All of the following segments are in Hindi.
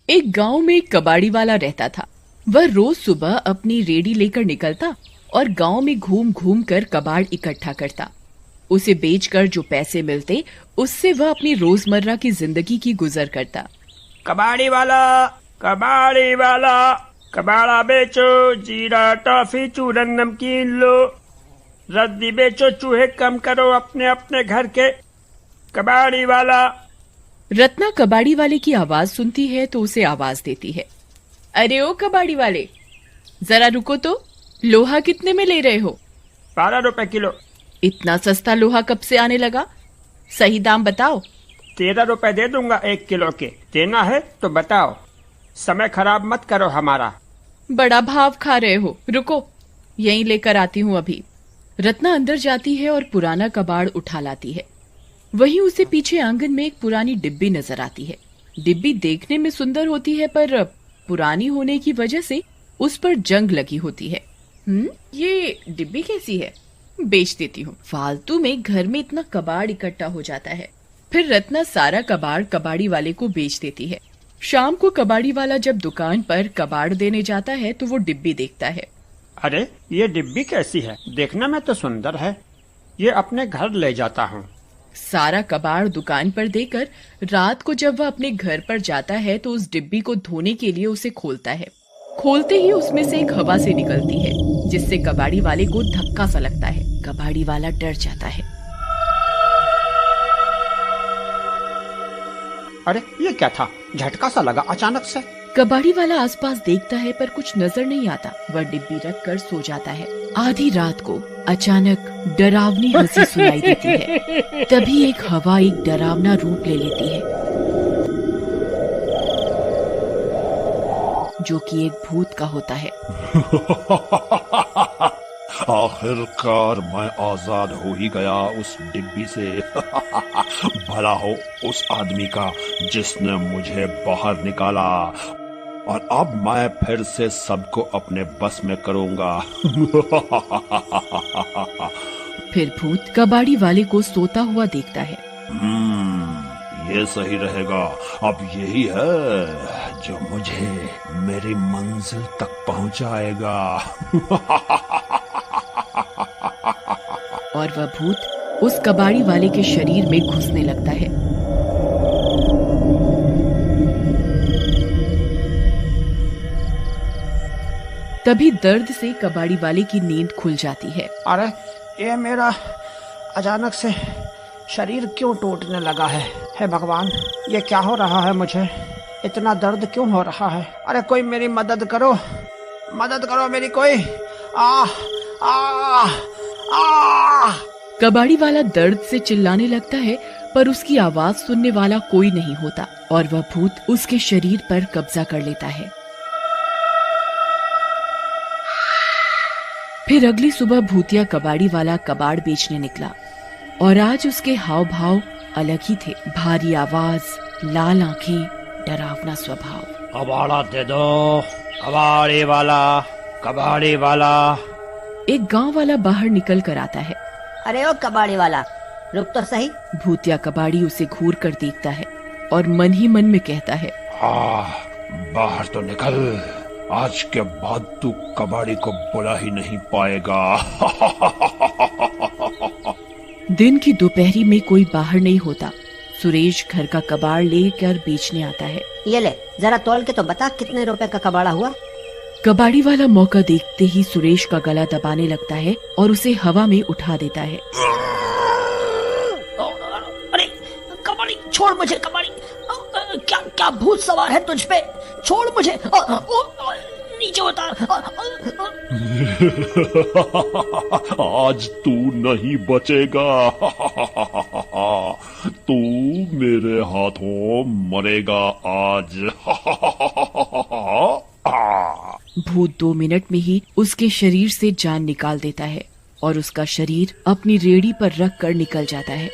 एक गांव में एक कबाड़ी वाला रहता था। वह रोज सुबह अपनी रेडी लेकर निकलता और गांव में घूम घूम कर कबाड़ इकट्ठा करता। उसे बेचकर जो पैसे मिलते उससे वह अपनी रोजमर्रा की जिंदगी की गुजर करता। कबाड़ी वाला, कबाड़ी वाला, कबाड़ा बेचो, जीरा टॉफी चूरन नमकीन लो, रद्दी बेचो, चूहे कम करो अपने अपने घर के। कबाड़ी वाला। रत्ना कबाड़ी वाले की आवाज सुनती है तो उसे आवाज देती है। अरे ओ कबाड़ी वाले, जरा रुको तो, लोहा कितने में ले रहे हो? 12 रुपए किलो। इतना सस्ता लोहा कब से आने लगा? सही दाम बताओ। 13 रुपए दे दूंगा 1 किलो के। देना है तो बताओ, समय खराब मत करो हमारा। बड़ा भाव खा रहे हो, रुको यहीं लेकर आती हूँ अभी। रत्ना अंदर जाती है और पुराना कबाड़ उठा लाती है। वहीं उसे पीछे आंगन में एक पुरानी डिब्बी नजर आती है। डिब्बी देखने में सुंदर होती है पर पुरानी होने की वजह से उस पर जंग लगी होती है। ये डिब्बी कैसी है? बेच देती हूँ, फालतू में घर में इतना कबाड़ इकट्ठा हो जाता है। फिर रत्ना सारा कबाड़ कबाड़ी वाले को बेच देती है। शाम को कबाड़ी वाला जब दुकान पर कबाड़ देने जाता है तो वो डिब्बी देखता है। अरे ये डिब्बी कैसी है? देखने में तो सुंदर है, ये अपने घर ले जाता हूँ। सारा कबाड़ दुकान पर देकर रात को जब वह अपने घर पर जाता है तो उस डिब्बी को धोने के लिए उसे खोलता है। खोलते ही उसमें से एक हवा से निकलती है जिससे कबाड़ी वाले को धक्का सा लगता है। कबाड़ी वाला डर जाता है। अरे ये क्या था? झटका सा लगा अचानक से। कबाड़ी वाला आसपास देखता है पर कुछ नजर नहीं आता। वह डिब्बी रख कर सो जाता है। आधी रात को अचानक डरावनी हंसी सुनाई देती है। तभी एक हवा एक डरावना रूप ले लेती है जो कि एक भूत का होता है। आखिरकार मैं आजाद हो ही गया उस डिब्बी से। भला हो उस आदमी का जिसने मुझे बाहर निकाला, और अब मैं फिर से सबको अपने बस में करूंगा। फिर भूत कबाड़ी वाले को सोता हुआ देखता है। ये सही रहेगा। अब यही है जो मुझे मेरी मंजिल तक पहुंचाएगा। और वह भूत उस कबाड़ी वाले के शरीर में घुसने लगता है। तभी दर्द से कबाड़ी वाले की नींद खुल जाती है। अरे ये मेरा अचानक से शरीर क्यों टूटने लगा है? हे भगवान, ये क्या हो रहा है? मुझे इतना दर्द क्यों हो रहा है? अरे कोई मेरी मदद करो, मदद करो मेरी कोई। आ आ आ कबाड़ी वाला दर्द से चिल्लाने लगता है पर उसकी आवाज सुनने वाला कोई नहीं होता और वह भूत उसके शरीर पर कब्जा कर लेता है। फिर अगली सुबह भूतिया कबाड़ी वाला कबाड़ बेचने निकला और आज उसके हाव भाव अलग ही थे। भारी आवाज, लाल आंखें, डरावना स्वभाव। कबाड़ा दे दो, कबाड़ी वाला, कबाड़ी वाला। एक गांव वाला बाहर निकल कर आता है। अरे ओ कबाड़ी वाला, रुक तो सही। भूतिया कबाड़ी उसे घूर कर देखता है और मन ही मन में कहता है, बाहर तो निकल, आज के बाद तू कबाड़ी को बुला ही नहीं पाएगा। दिन की दोपहरी में कोई बाहर नहीं होता। सुरेश घर का कबाड़ लेकर बेचने आता है। ये ले, जरा तौल के तो बता कितने रुपए का कबाड़ा हुआ? कबाड़ी वाला मौका देखते ही सुरेश का गला दबाने लगता है और उसे हवा में उठा देता है। अरे कबाड़ी, छोड़ मुझे कबाड़ी। क्या क्या भूत सवार है तुझ पे? छोड़ मुझे, नीचे उतार। आज तू नहीं बचेगा। तू मेरे हाथों मरेगा आज। भूत 2 मिनट में ही उसके शरीर से जान निकाल देता है और उसका शरीर अपनी रेड़ी पर रख कर निकल जाता है।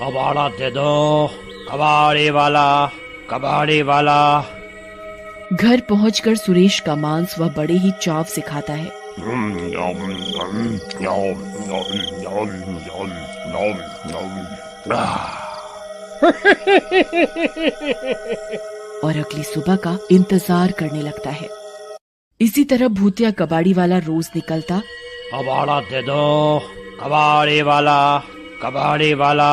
कबाड़ा दे दो, कबाड़ी वाला, कबाड़ी वाला। घर पहुंचकर सुरेश का मांस वह बड़े ही चाव से खाता है। और अगली सुबह का इंतजार करने लगता है। इसी तरह भूतिया कबाड़ी वाला रोज निकलता कबाड़ा दे दो, कबाड़ी वाला, कबाड़ी वाला,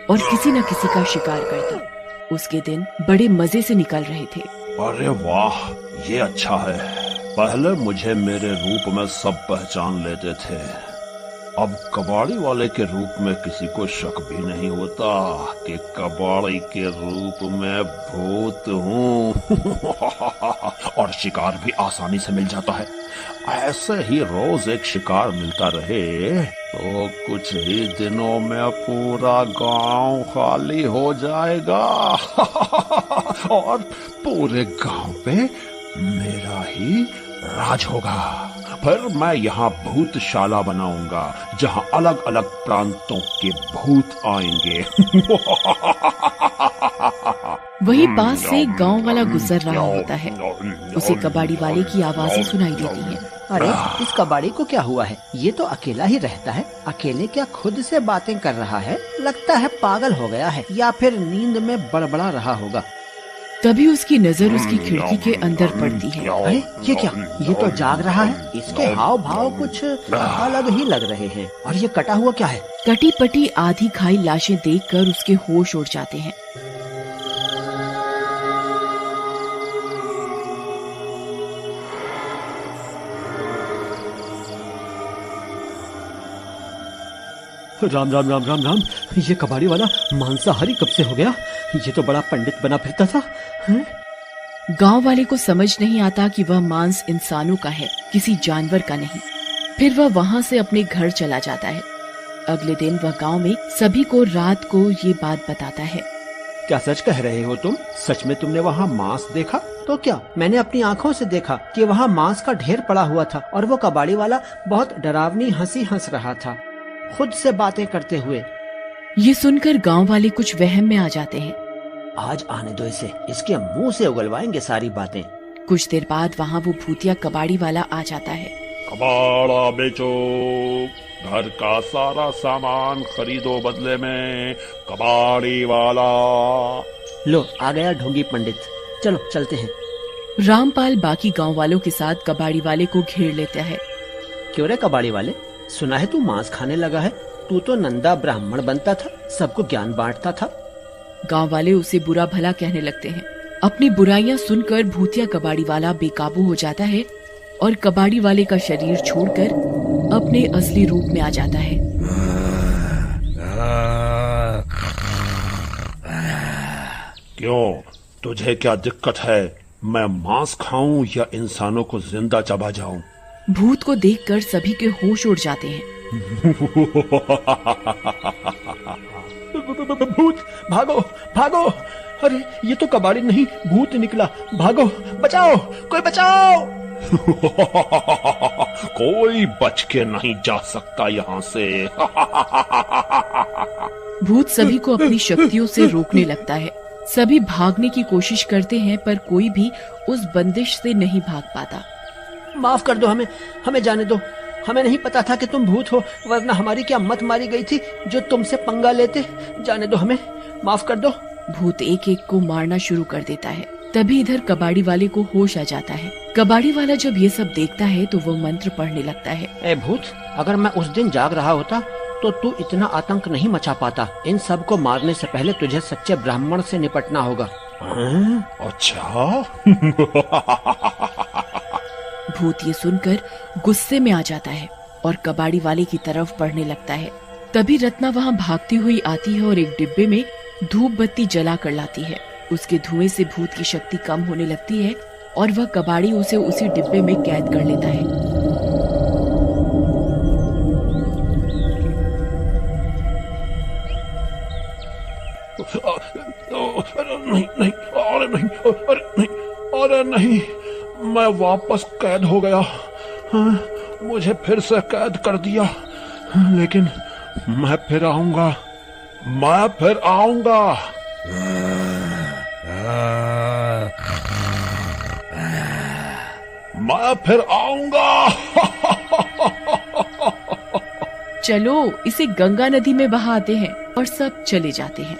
और किसी न किसी का शिकार करता। उसके दिन बड़े मजे से निकल रहे थे। अरे वाह, ये अच्छा है। पहले मुझे मेरे रूप में सब पहचान लेते थे, अब कबाड़ी वाले के रूप में किसी को शक भी नहीं होता कि कबाड़ी के रूप में भूत हूँ। और शिकार भी आसानी से मिल जाता है। ऐसे ही रोज एक शिकार मिलता रहे तो कुछ ही दिनों में पूरा गांव खाली हो जाएगा। और पूरे गांव पे मेरा ही राज होगा। फिर मैं यहाँ भूतशाला बनाऊंगा जहाँ अलग अलग प्रांतों के भूत आएंगे। वही पास से एक गांव वाला गुजर रहा होता है। उसे कबाड़ी वाले की आवाजें सुनाई देती हैं। अरे इस कबाड़ी को क्या हुआ है? ये तो अकेला ही रहता है। अकेले क्या खुद से बातें कर रहा है? लगता है पागल हो गया है या फिर नींद में बड़बड़ा रहा होगा। तभी उसकी नजर उसकी खिड़की के अंदर पड़ती है। अरे ये क्या? ये तो जाग रहा है। इसके हाव भाव कुछ अलग ही लग रहे हैं। और ये कटा हुआ क्या है? कटी पटी आधी खाई लाशें देखकर उसके होश उड़ जाते हैं। राम राम राम राम राम। ये कबाड़ी वाला मांसाहारी कब से हो गया? ये तो बड़ा पंडित बना फिरता था। गांव वाले को समझ नहीं आता कि वह मांस इंसानों का है, किसी जानवर का नहीं। फिर वह वहां से अपने घर चला जाता है। अगले दिन वह गांव में सभी को रात को ये बात बताता है। क्या सच कह रहे हो तुम? सच में तुमने वहाँ मांस देखा? तो क्या, मैंने अपनी आँखों से देखा कि वहाँ मांस का ढेर पड़ा हुआ था और वो कबाड़ी वाला बहुत डरावनी हंसी हंस रहा था, खुद से बातें करते हुए। ये सुनकर गांव वाले कुछ वहम में आ जाते हैं। आज आने दो इसे, इसके मुंह से उगलवाएंगे सारी बातें। कुछ देर बाद वहाँ वो भूतिया कबाड़ी वाला आ जाता है। कबाड़ा बेचो, घर का सारा सामान खरीदो, बदले में कबाड़ी वाला। लो आ गया ढोंगी पंडित, चलो चलते हैं। रामपाल बाकी गांव वालों के साथ कबाड़ी वाले को घेर लेता है। क्यों रे कबाड़ी वाले, सुना है तू मांस खाने लगा है? तू तो नंदा ब्राह्मण बनता था, सबको ज्ञान बांटता था। गांव वाले उसे बुरा भला कहने लगते हैं। अपनी बुराइयां सुनकर भूतिया कबाड़ी वाला बेकाबू हो जाता है और कबाड़ी वाले का शरीर छोड़कर अपने असली रूप में आ जाता है। क्यों, तुझे क्या दिक्कत है? मैं मांस खाऊं या इंसानों को जिंदा चबा जाऊं? भूत को देखकर सभी के होश उड़ जाते हैं। भूत, भागो भागो। अरे ये तो कबाड़ी नहीं, भूत निकला। भागो, बचाओ, कोई बचाओ। कोई बच के नहीं जा सकता यहाँ से। भूत सभी को अपनी शक्तियों से रोकने लगता है। सभी भागने की कोशिश करते हैं पर कोई भी उस बंदिश से नहीं भाग पाता। माफ कर दो हमें, हमें जाने दो। हमें नहीं पता था कि तुम भूत हो, वरना हमारी क्या मत मारी गई थी जो तुमसे पंगा लेते। जाने दो हमें, माफ कर दो। भूत एक एक को मारना शुरू कर देता है। तभी इधर कबाड़ी वाले को होश आ जाता है। कबाड़ी वाला जब ये सब देखता है तो वो मंत्र पढ़ने लगता है। ए भूत, अगर मैं उस दिन जाग रहा होता तो तू इतना आतंक नहीं मचा पाता। इन सब को मारने से पहले तुझे सच्चे ब्राह्मण से निपटना होगा। अच्छा। भूत ये सुनकर गुस्से में आ जाता है और कबाड़ी वाले की तरफ बढ़ने लगता है। तभी रत्ना वहाँ भागती हुई आती है और एक डिब्बे में धूप बत्ती जला कर लाती है। उसके धुएं से भूत की शक्ति कम होने लगती है और वह कबाड़ी उसे उसी डिब्बे में कैद कर लेता है। नहीं नहीं, अरे नहीं, अरे नहीं, अरे नहीं, मैं वापस कैद हो गया। हाँ, मुझे फिर से कैद कर दिया। लेकिन मैं फिर आऊंगा, मैं फिर आऊंगा। मैं फिर आऊंगा। चलो इसे गंगा नदी में बहाते हैं और सब चले जाते हैं।